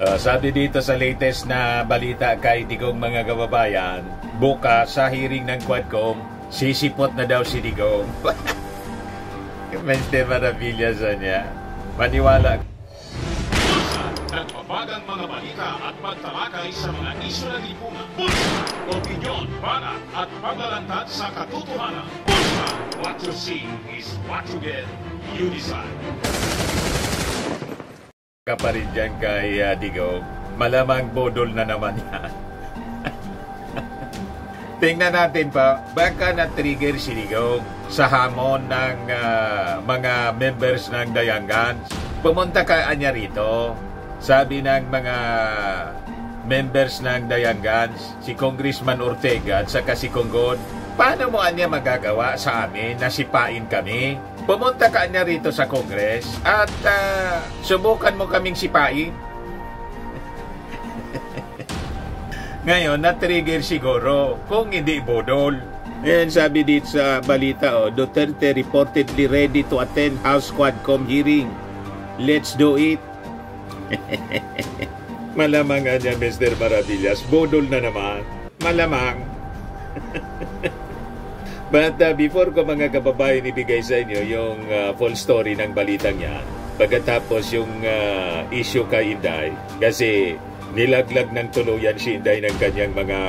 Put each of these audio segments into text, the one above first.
Sabi dito sa latest na balita kay Digong mga kababayan, bukas sa hearing ng Quadcom, sisipot na daw si Digong. Mr. Maravillas niya. Maniwala. Nagpapagang mga balita at pagtalakay sa mga isyu ng lipunan. Pulsa, opinyon, banat at paglalantad sa katotohanan. Pulsa, what you see is what you get. You decide. Kaparin dyan kay Digong, malamang bodol na naman yan. Tingnan natin pa, baka na-trigger si Digong sa hamon ng mga members ng Dayangans. Pumunta ka anya rito, sabi ng mga members ng Dayangans, si Congressman Ortega at saka si Conggod, paano mo anya magagawa sa amin na sipain kami? Pumunta ka anya rito sa Congress at subukan mo kaming sipain. Ngayon, na-trigger siguro kung hindi bodol. And sabi dito sa balita, Duterte reportedly ready to attend House Quadcom hearing. Let's do it. Malamang niya, Mr. Maravillas. Bodol na naman. Malamang. But before ko mga kababayan ibigay sa inyo yung full story ng balitang yan, pagkatapos yung issue kay Inday, kasi nilaglag ng tuluyan si Inday ng kanyang mga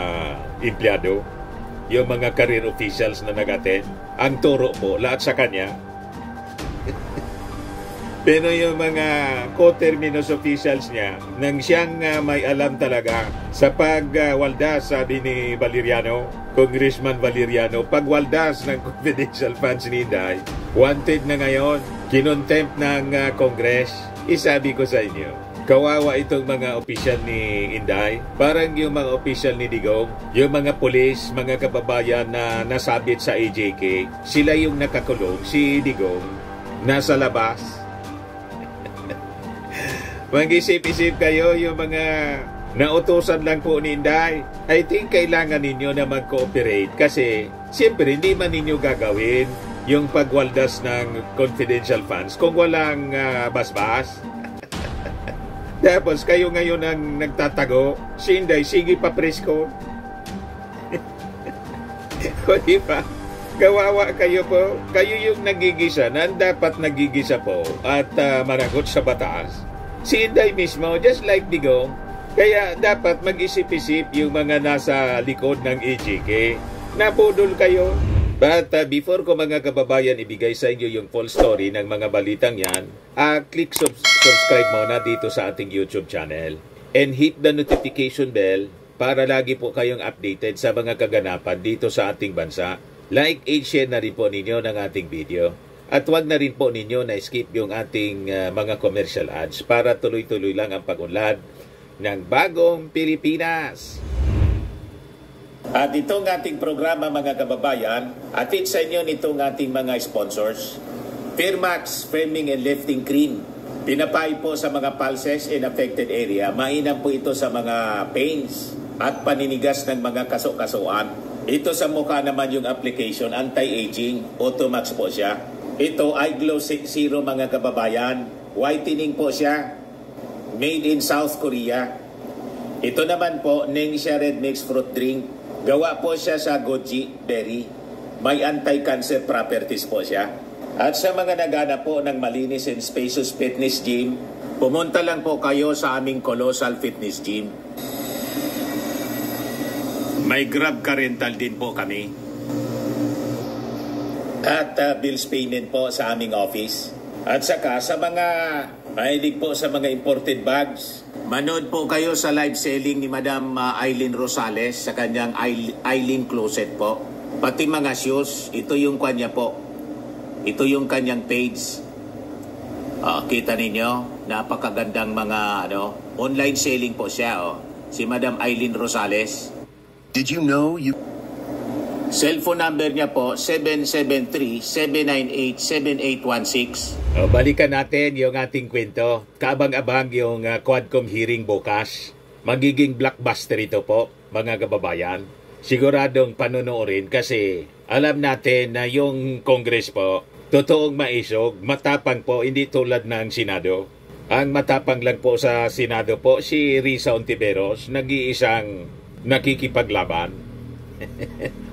empleyado, yung mga career officials na nag-attend, ang turo po, lahat sa kanya. Pero yung mga co-terminus officials niya, nang siyang may alam talaga sa pagwaldas, sabi ni Valeriano, Congressman Valeriano, pagwaldas ng confidential funds ni Inday, wanted na ngayon, kinontempt ng Congress. Isabi ko sa inyo, kawawa itong mga opisyal ni Inday. Parang yung mga opisyal ni Digong, yung mga pulis, mga kababayan na nasabit sa AJK, sila yung nakakulong, si Digong nasa labas. Mag-isip-isip kayo yung mga nautusan lang po ni Inday. I think kailangan ninyo na mag-cooperate kasi siyempre hindi man ninyo gagawin yung pagwaldas ng confidential funds kung walang basbas. Tapos kayo ngayon ang nagtatago, si Inday, sige pa presko. O diba? Kawawa kayo po. Kayo yung nagigisa na dapat nagigisa po at managot sa batas. Si Inday mismo, just like Digong, kaya dapat mag-isip-isip yung mga nasa likod ng AJK. Napudol kayo. But before ko mga kababayan ibigay sa inyo yung full story ng mga balitang yan, click subscribe muna dito sa ating YouTube channel. And hit the notification bell para lagi po kayong updated sa mga kaganapan dito sa ating bansa. Like and share na rin po ninyo ng ating video. At wag na rin po ninyo na skip yung ating mga commercial ads para tuloy-tuloy lang ang pag-unlad ng bagong Pilipinas. At itong ating programa mga kababayan, atid sa inyo nitong ating mga sponsors. Firmax Framing and Lifting Cream. Pinapay po sa mga pulses in affected area. Mainam po ito sa mga pains at paninigas ng mga kaso-kasuan. Ito sa mukha naman yung application, anti-aging, Automax po siya. Ito ay Glow Zero mga kababayan. Whitening po siya. Made in South Korea. Ito naman po, Ningxia Red Mix Fruit Drink. Gawa po siya sa goji berry. May anti-cancer properties po siya. At sa mga naghanap po ng malinis and spacious fitness gym, pumunta lang po kayo sa aming Colossal Fitness Gym. May Grab car rental din po kami. At bills payment po sa aming office. At saka sa mga mahilig po sa mga imported bags, manood po kayo sa live selling ni Madam Eileen Rosales sa kanyang Eileen Closet po. Pati mga shoes, ito yung kanya po. Ito yung kanyang page. Kita ninyo, napakagandang mga online selling po siya. Si Madam Eileen Rosales. Did you know you... Cellphone number niya po, 773-798-7816. Balikan natin yung ating kwento. Kaabang-abang yung Quadcom hearing bukas. Magiging blockbuster ito po, mga kababayan. Siguradong panonoorin kasi alam natin na yung Congress po, totoong maisog, matapang po, hindi tulad ng Senado. Ang matapang lang po sa Senado po, si Risa Ontiveros, nag-iisang nakikipaglaban.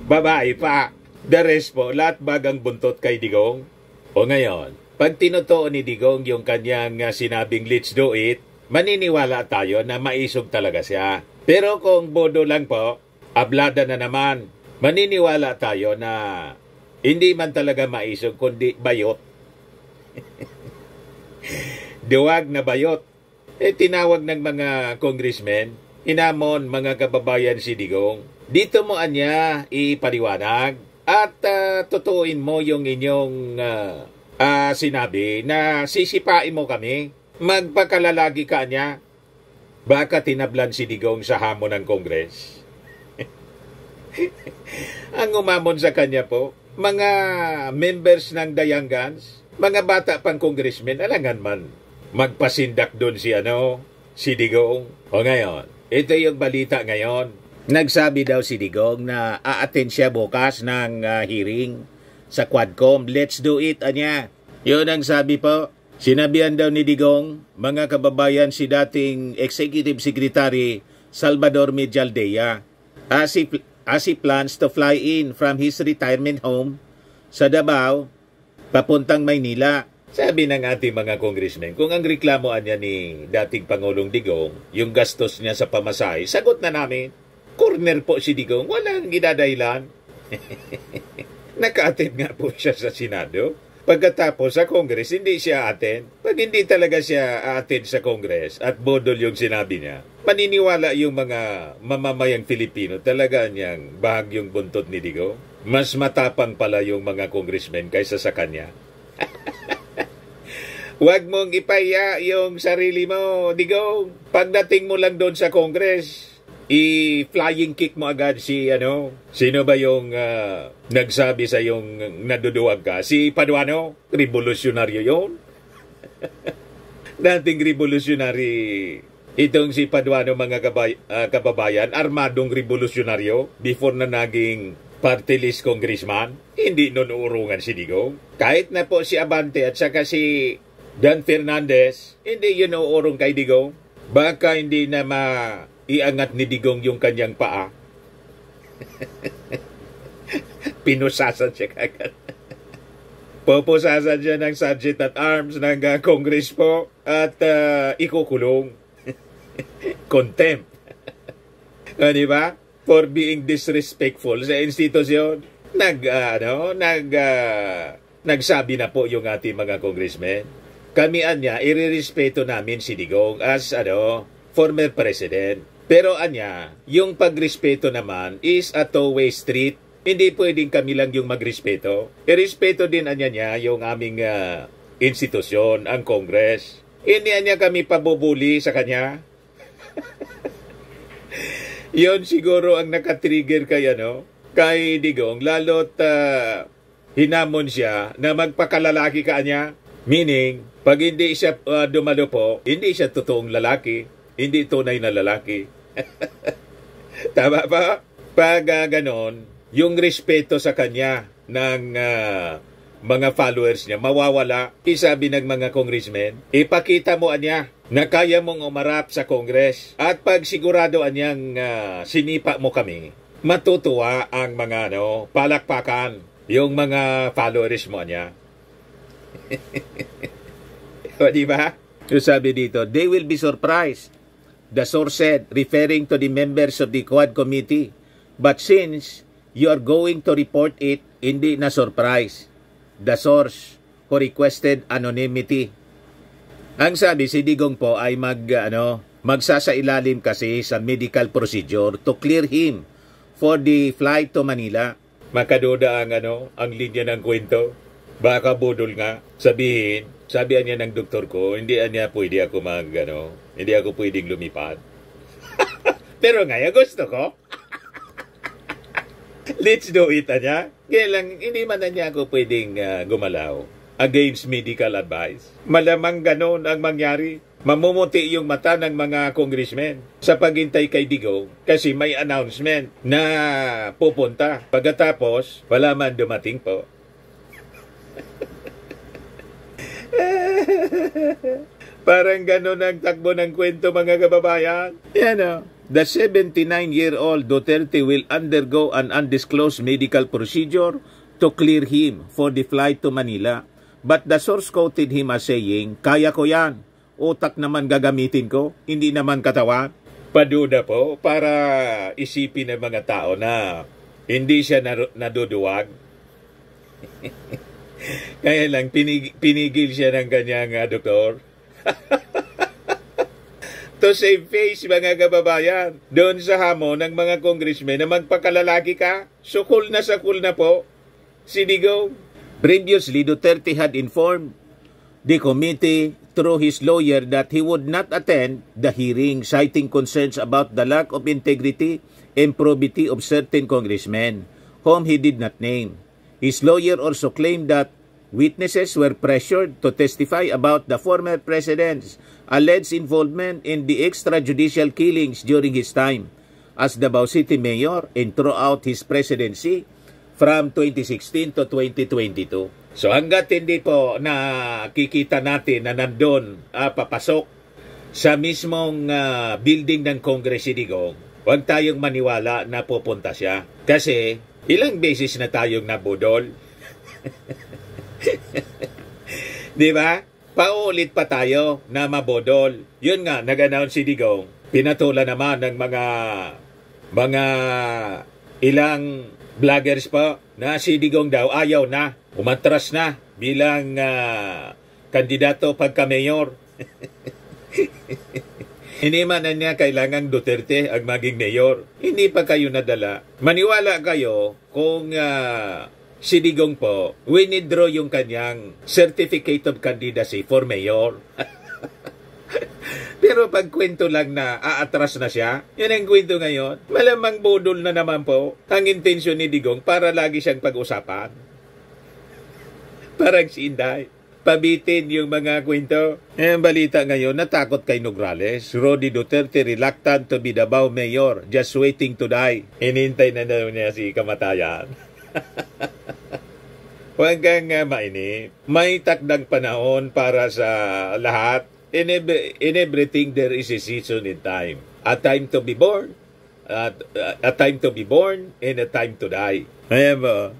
Babae pa. The rest po, lahat bagang buntot kay Digong. O ngayon, pag tinutuon ni Digong yung kanyang sinabing let's do it, maniniwala tayo na maisog talaga siya. Pero kung bodo lang po, ablada na naman, maniniwala tayo na hindi man talaga maisog kundi bayot. Duwag na bayot. Tinawag ng mga congressmen, hinamon mga kababayan si Digong. Dito mo anya ipaliwanag at tutuin mo yung inyong sinabi na sisipain mo kami. Magpakalalagi ka niya. Baka tinablan si Digong sa hamon ng Kongres. Ang umamon sa kanya po, mga members ng Dayangans, mga bata pang congressmen, alangan man magpasindak doon si Digong. O ngayon, ito yung balita ngayon. Nagsabi daw si Digong na a-attend siya bukas ng hearing sa Quadcom. Let's do it, anya. Yun ang sabi po. Sinabihan daw ni Digong, mga kababayan, si dating Executive Secretary Salvador Medialdea as he plans to fly in from his retirement home sa Davao papuntang Maynila. Sabi ng ating mga congressmen, kung ang reklamoan niya ni dating Pangulong Digong, yung gastos niya sa pamasahe, sagot na namin. Corner po si Digong, walang ginadahilan. Naka-attend nga po siya sa Senado. Pagkatapos sa Congress, hindi siya attend. Pag hindi talaga siya attend sa Congress at bodol yung sinabi niya, maniniwala yung mga mamamayang Filipino talaga niyang bahagyong buntot ni Digong. Mas matapang pala yung mga congressmen kaysa sa kanya. Huwag mong ipaya yung sarili mo, Digong. Pagdating mo lang doon sa Congress, i-flying kick mo agad sino ba yung nagsabi sa yung naduduwag ka? Si Paduano? Revolusyonaryo yon. Dating revolusyonary. Itong si Paduano, mga kababayan, armadong revolusyonaryo before na naging party list congressman. Hindi nun urungan si Digong. Kahit na po si Abante at saka si Dan Fernandez, hindi yun uurong kay Digong. Baka hindi na iangat ni Digong yung kanyang paa. Pinusasan siya kagad. Pupusasan siya ng Sergeant at Arms ng Congress po at ikukulong. Contempt. Di ba? For being disrespectful sa institusyon. Nagsabi na po yung ating mga congressmen. Kami anya, irerespeto namin si Digong as former president. Pero anya, yung pagrespeto naman is a two-way street. Hindi pwedeng kami lang yung magrespeto. Irespeto din anya niya yung aming institusyon, ang Congress. Hindi anya kami pabubuli sa kanya. Yon siguro ang nakatrigger kay Digong. Lalo't hinamon siya na magpakalalaki ka niya. Meaning, pag hindi siya dumalo po, hindi siya totoong lalaki. Hindi tunay na lalaki. Tama ba? Pag ganon, yung respeto sa kanya ng mga followers niya mawawala. Isabi ng mga congressmen, ipakita mo anya na kaya mong umarap sa Congress. At pag sigurado anyang sinipa mo kami, matutuwa ang mga palakpakan yung mga followers mo anya. O diba? So sabi dito, they will be surprised. The source said, referring to the members of the Quad Committee. But since you are going to report it, hindi na surprise. The source who requested anonymity. Ang sabi, si Digong po ay magsasailalim kasi sa medical procedure to clear him for the flight to Manila. Makaduda ang linya ng kwento. Baka budol nga. Sabihan niya ng doktor ko, hindi pwede ako hindi ako pwedeng lumipad. Pero ngayon gusto ko. Let's do it, anya. Kaya lang, hindi man niya ako pwedeng gumalaw against medical advice. Malamang ganon ang mangyari. Mamumuti yung mata ng mga congressmen sa paghintay kay Digong kasi may announcement na pupunta. Pagkatapos, wala man dumating po. Parang gano'n ang takbo ng kwento, mga kababayan. Yan o. The 79-year-old Duterte will undergo an undisclosed medical procedure to clear him for the flight to Manila. But the source quoted him as saying, "Kaya ko yan. Utak naman gagamitin ko, hindi naman katawan." Paduda po para isipin ng mga tao na hindi siya naduduwag. Kaya lang pinigil siya ng kanyang doktor. To save face, mga kababayan, doon sa hamon ng mga congressmen na magpakalalaki ka, sukul na po si Digong. Previously, Duterte had informed the committee through his lawyer that he would not attend the hearing, citing concerns about the lack of integrity and probity of certain congressmen, whom he did not name. His lawyer also claimed that witnesses were pressured to testify about the former president's alleged involvement in the extrajudicial killings during his time as Davao City Mayor and throughout his presidency from 2016 to 2022. So hanggat hindi po nakikita natin na nandun papasok sa mismong building ng Congress si Digong, huwag tayong maniwala na pupunta siya. Kasi ilang beses na tayong nabudol. Di ba? Paulit pa tayo na mabodol. Yun nga, nag-announce si Digong. Pinatula naman ng mga ilang vloggers po na si Digong daw ayaw na. Umatras na bilang kandidato pagka-mayor. Hindi man na niya kailangang Duterte ang maging mayor. Hindi pa kayo nadala. Maniwala kayo kung si Digong po, winidraw yung kanyang certificate of candidacy for mayor. Pero pag kwento lang na aatras na siya, yan ang kwento ngayon. Malamang budol na naman po ang intensyon ni Digong para lagi siyang pag-usapan. Parang si Inday. Pabitin yung mga kwento. Ang balita ngayon, natakot kay Nograles. Rody Duterte reluctant to be Davao Mayor, just waiting to die. Hinintay na daw niya si kamatayan. Huwag kang mainip. May takdang panahon para sa lahat. In everything there is a season in time. A time to be born, a time to be born, and a time to die. Ayan mo.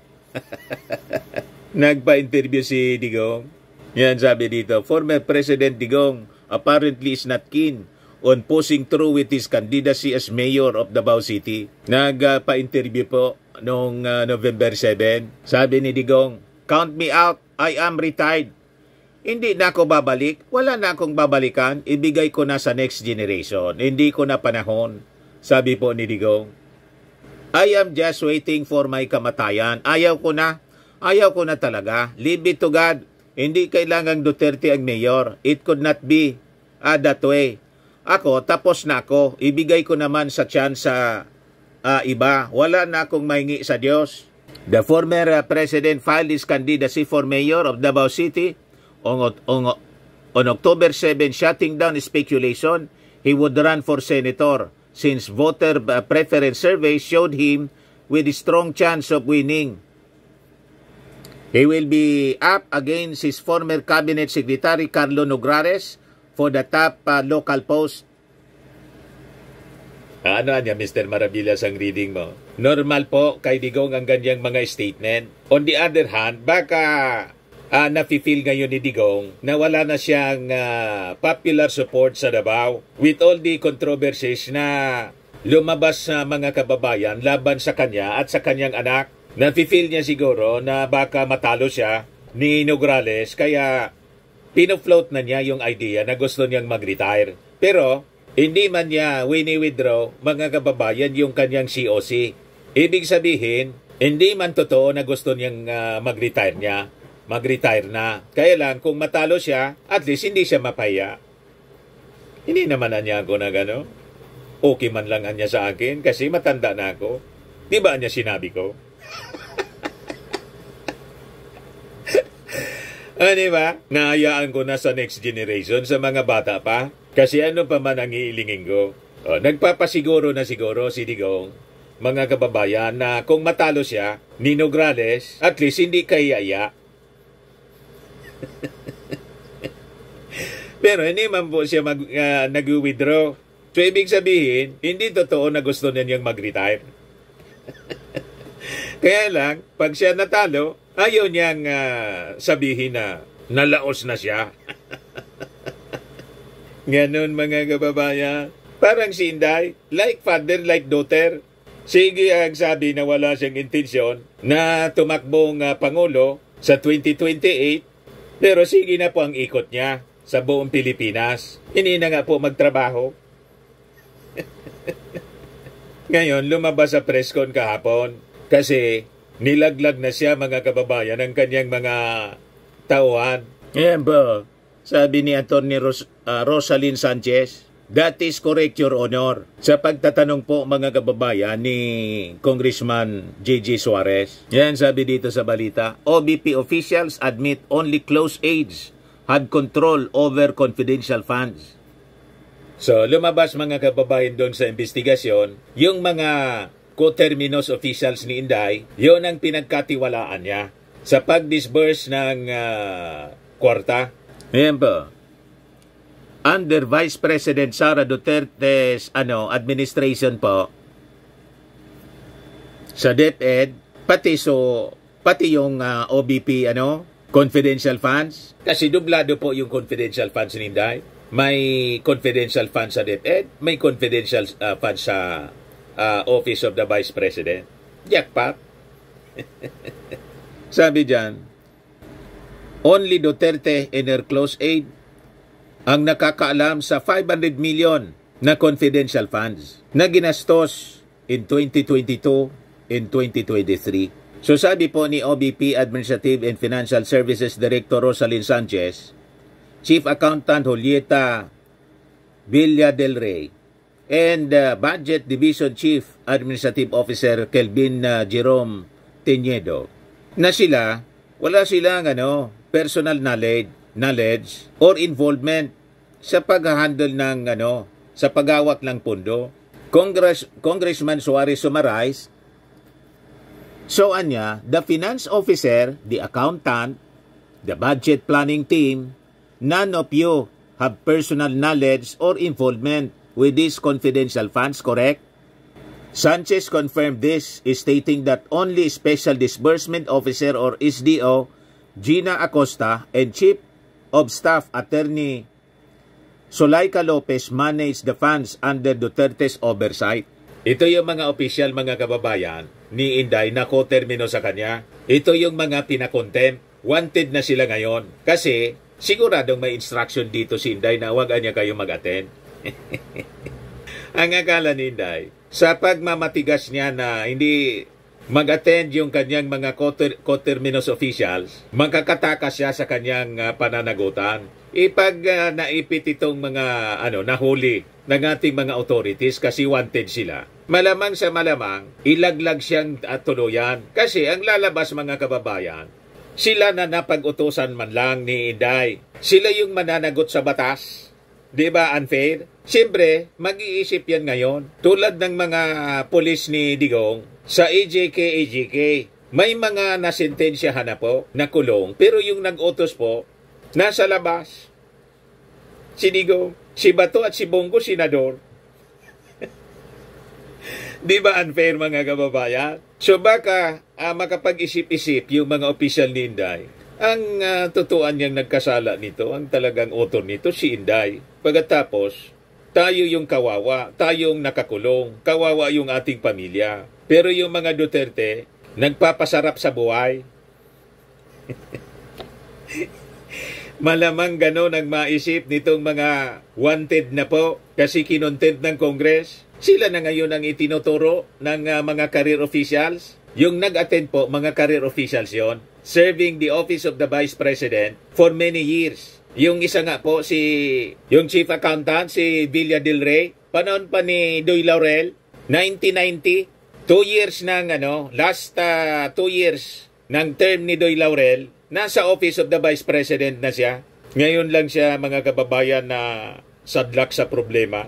Nagpa-interview si Digong. Yan sabi dito, former President Digong apparently is not keen on pushing through with his candidacy as mayor of Davao City. Nagpa-interview po noong November 7. Sabi ni Digong, "Count me out, I am retired. Hindi na ako babalik, wala na akong babalikan, ibigay ko na sa next generation. Hindi ko na panahon." Sabi po ni Digong, "I am just waiting for my kamatayan. Ayaw ko na talaga. Leave it to God. Hindi kailangang Duterte ang mayor. It could not be that way. Ako, tapos na ako. Ibigay ko naman sa chance sa iba. Wala na akong mahingi sa Diyos." The former president filed his candidacy for mayor of Davao City on October 7, shutting down speculation he would run for senator since voter preference surveys showed him with a strong chance of winning. He will be up against his former cabinet secretary Carlo Nograles for the top local post. Ano niya, Mr. Maravillas, ang reading mo? Normal po kay Digong ang ganyang mga statement. On the other hand, baka nafe-feel ngayon ni Digong na wala na siyang popular support sa Davao with all the controversies na lumabas sa mga kababayan laban sa kanya at sa kanyang anak. Nafe-feel niya siguro na baka matalo siya ni Nograles kaya pinofloat na niya yung idea na gusto niyang mag-retire. Pero hindi man niya wini-withdraw, mga kababayan, yung kanyang COC. Ibig sabihin, hindi man totoo na gusto niyang mag-retire na. Kaya lang, kung matalo siya, at least hindi siya mapaya. Hindi naman niya ako na gano'n. Okay man lang niya sa akin kasi matanda na ako. Di ba niya sinabi ko? Diba? Nahayaan ko na sa next generation, sa mga bata pa. Kasi ano pa man ang iilingin ko. Nagpapasiguro na siguro si Digong, mga kababayan, na kung matalo siya ni Nograles, at least hindi kayaya. Pero hindi man po siya nag-withdraw. So, ibig sabihin, hindi totoo na gusto na niyang mag-retire. Kaya lang, pag siya natalo, ayaw niyang sabihin na nalaos na siya. Ganon mga kababayan. Parang si Inday, like father, like daughter. Sige ang sabi na wala siyang intensyon na tumakbong Pangulo sa 2028, pero sige na po ang ikot niya sa buong Pilipinas. Hindi na nga po magtrabaho. Ngayon, lumabas sa press con kahapon kasi nilaglag na siya mga kababayan ng kanyang mga tauhan. Yan po, sabi ni Atty. Rosalyn Sanchez, that is correct, Your Honor. Sa pagtatanong po mga kababayan ni Congressman J.J. Suarez. Yan sabi dito sa balita, OBP officials admit only close aides had control over confidential funds. So, lumabas mga kababayan doon sa investigasyon, yung mga co-terminus officials ni Inday, yun ang pinagkatiwalaan niya sa pag-disburse ng kwarta. Ayan po. Under Vice President Sara Duterte's administration po, sa DepEd, pati yung OBP confidential funds, kasi dublado po yung confidential funds ni Inday. May confidential funds sa DepEd, may confidential funds sa Office of the Vice President. Jackpot. Sabi dyan, only Duterte and her close aide ang nakakaalam sa 500 million na confidential funds na ginastos in 2022 and 2023. So sabi po ni OBP Administrative and Financial Services Director Rosalyn Sanchez, Chief Accountant Julieta Villa del Rey, and Budget Division Chief Administrative Officer Kelvin Jerome Teñedo, na wala silang personal knowledge or involvement sa pag-handle ng sa paghawak ng pondo. Congressman Suarez summarized, so anya, the finance officer, the accountant, the budget planning team, none of you have personal knowledge or involvement with these confidential funds, correct? Sanchez confirmed this, stating that only Special Disbursement Officer or SDO Gina Acosta and Chief of Staff Attorney Solaika Lopez managed the funds under Duterte's oversight. Ito yung mga opisyal mga kababayan ni Inday na ko-termino sa kanya. Ito yung mga pinakontempt. Wanted na sila ngayon kasi siguradong may instruction dito si Inday na huwag niya kayo mag-attend. Ang akala ni Inday, sa pagmamatigas niya na hindi mag-attend yung kanyang mga co-terminus officials, magkakatakas siya sa kanyang pananagutan. Ipag naipit itong mga nahuli ng ating mga authorities kasi wanted sila, malamang sa malamang ilaglag siyang tuluyan kasi ang lalabas mga kababayan, sila na napag-utusan man lang ni Inday. Sila yung mananagot sa batas. Di ba unfair? Siyempre, mag-iisip yan ngayon. Tulad ng mga pulis ni Digong sa AJK, may mga nasentensyahan na po na kulong, pero yung nag-utos po, nasa labas. Si Digong, si Bato at si Bongo, senador. Di ba unfair mga kababayan? So baka makapag-isip-isip yung mga opisyal ni Inday. Ang totoo niyang nagkasala nito, ang talagang author nito, si Inday. Pagkatapos, tayo yung kawawa, tayong nakakulong, kawawa yung ating pamilya. Pero yung mga Duterte, nagpapasarap sa buhay. Malamang gano'n ang maisip nitong mga wanted na po kasi kinontent ng Congress. Sila na ngayon ang itinuturo ng mga career officials. Yung nag-attend po, mga career officials yon, serving the office of the Vice President for many years. Yung isa nga po, yung Chief Accountant, si Villa del Rey, panahon pa ni Doy Laurel, 1990, 2 years ng last 2 years ng term ni Doy Laurel, nasa office of the Vice President na siya. Ngayon lang siya, mga kababayan, na sadlak sa problema.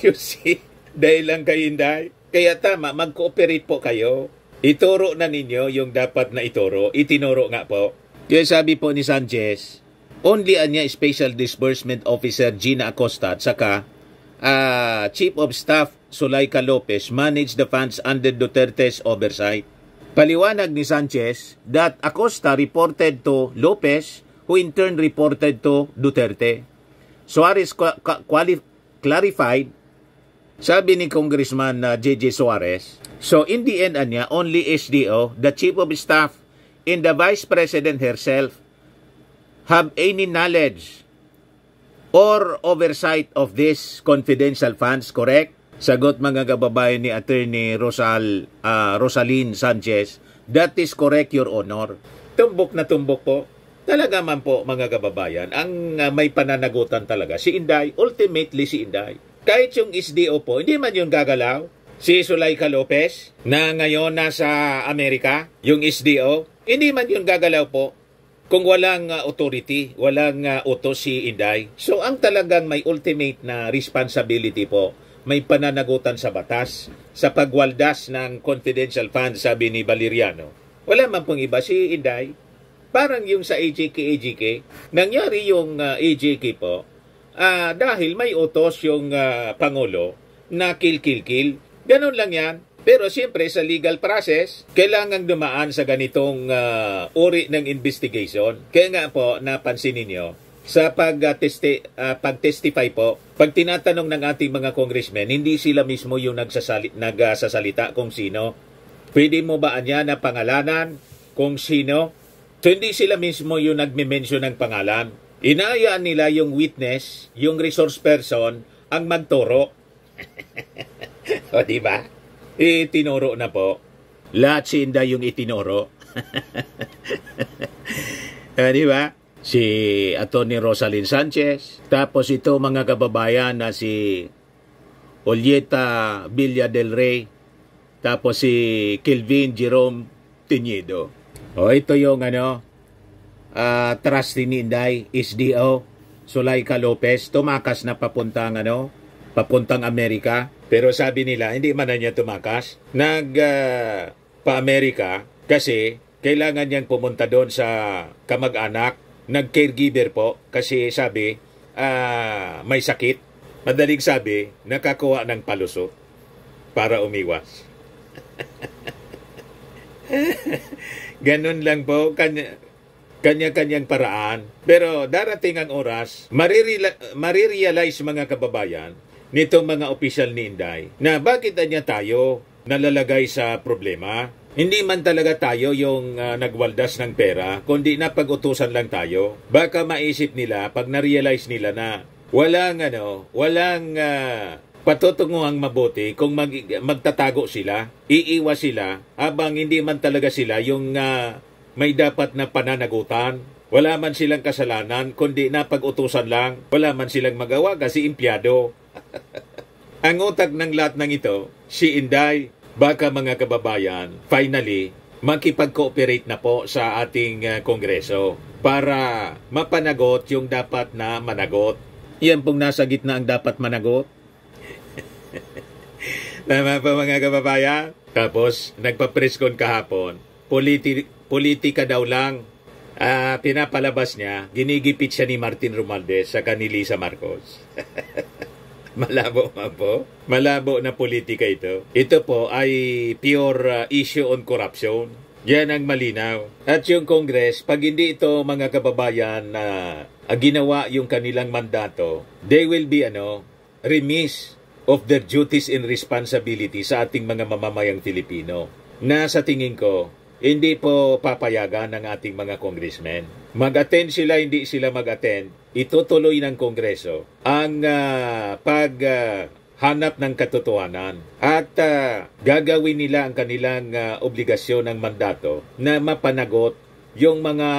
You see, dahil lang kay Inday. Kaya tama, mag-cooperate po kayo. Ituro na ninyo yung dapat na ituro. Itinuro nga po. Kaya sabi po ni Sanchez, only anya Special Disbursement Officer Gina Acosta at saka Chief of Staff Zuleika Lopez manage the funds under Duterte's oversight. Paliwanag ni Sanchez that Acosta reported to Lopez, who in turn reported to Duterte. Suarez clarified, sabi ni Congressman J.J. Suarez, so in the end, anya, only SDO, the Chief of Staff, and the Vice President herself have any knowledge or oversight of this confidential funds, correct? Sagot mga kababayan ni Attorney Rosalyn Sanchez, that is correct, Your Honor. Tumbok na tumbok po. Talaga man po mga kababayan, ang may pananagutan talaga si Inday, ultimately si Inday. Kahit yung SDO po, hindi man yung gagalaw. Si Zuleika Lopez, na ngayon nasa Amerika, yung SDO, hindi man yung gagalaw po kung walang authority, walang utos si Inday. So ang talagang may ultimate na responsibility po, may pananagutan sa batas, sa pagwaldas ng confidential funds, sabi ni Valeriano. Wala man pong iba si Inday. Parang yung sa AJK, nangyari yung AJK po, dahil may utos yung Pangulo na kill. Ganun lang yan. Pero siyempre sa legal process, kailangan dumaan sa ganitong uri ng investigation. Kaya nga po, napansin ninyo, sa pag-testify po, pag tinatanong ng ating mga congressmen, hindi sila mismo yung nagsasalita kung sino. Pwede mo ba anya na pangalanan kung sino? So hindi sila mismo yung nagme-mention ng pangalan. Inayaan nila yung witness, yung resource person, ang magturo. O diba? Itinuro na po. Lahat si Inday yung itinuro. Diba? Si Atty. Rosalyn Sanchez. Tapos ito mga kababayan na si Olleta Villa del Rey. Tapos si Kelvin Jerome Teñido. O ito yung trustee ni Inday, SDO, Zuleika Lopez, tumakas na papuntang Amerika. Pero sabi nila, hindi man na niya tumakas. Pa-Amerika kasi kailangan niyang pumunta doon sa kamag-anak, nag-caregiver po kasi sabi, may sakit. Madaling sabi, nakakuha ng palusot para umiwas. Ganun lang po, kanya-kanyang paraan. Pero darating ang oras, marirealize mga kababayan nitong mga opisyal ni Inday na bakit niya tayo nalalagay sa problema. Hindi man talaga tayo yung nagwaldas ng pera, kundi napag-utusan lang tayo. Baka maisip nila, pag na-realize nila na walang patutunguhang mabuti kung magtatago sila, iiwas sila, habang hindi man talaga sila yung may dapat na pananagutan. Wala man silang kasalanan, kundi napag-utusan lang. Wala man silang magawa kasi empleyado. Ang utak ng lahat ng ito, si Inday, baka mga kababayan, finally, makipag-cooperate na po sa ating Kongreso para mapanagot yung dapat na managot. Yan pong nasa gitna ang dapat managot. Tama po mga kababayan? Tapos, nagpa-press-con kahapon. Politika daw lang. Pinapalabas niya, ginigipit siya ni Martin Romualdez sa ni Lisa Marcos. Malabo nga po. Malabo na politika ito. Ito po ay pure issue on corruption. Yan ang malinaw. At yung Congress, pag hindi ito mga kababayan na ginawa yung kanilang mandato, they will be remiss of their duties and responsibility sa ating mga mamamayang Filipino. Na sa tingin ko, hindi po papayagan ng ating mga congressmen. Mag-attend sila, hindi sila mag-attend, itutuloy ng Kongreso ang paghanap ng katotohanan at gagawin nila ang kanilang obligasyon ng mandato na mapanagot yung mga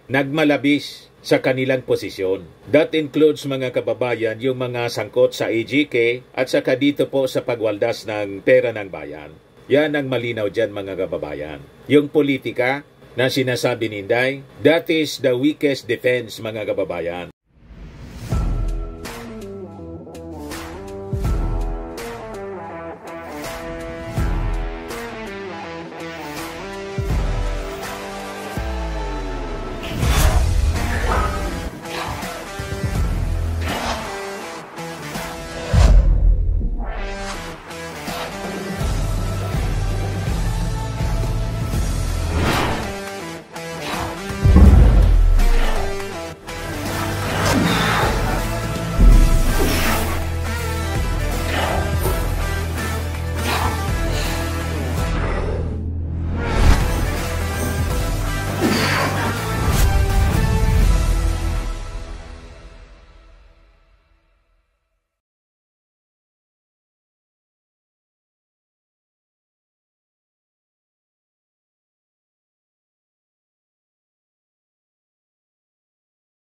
nagmalabis sa kanilang posisyon. That includes mga kababayan, yung mga sangkot sa AGK at saka dito po sa pagwaldas ng pera ng bayan. Yan ang malinaw dyan mga kababayan. Yung politika na sinasabi ni Inday, that is the weakest defense mga kababayan.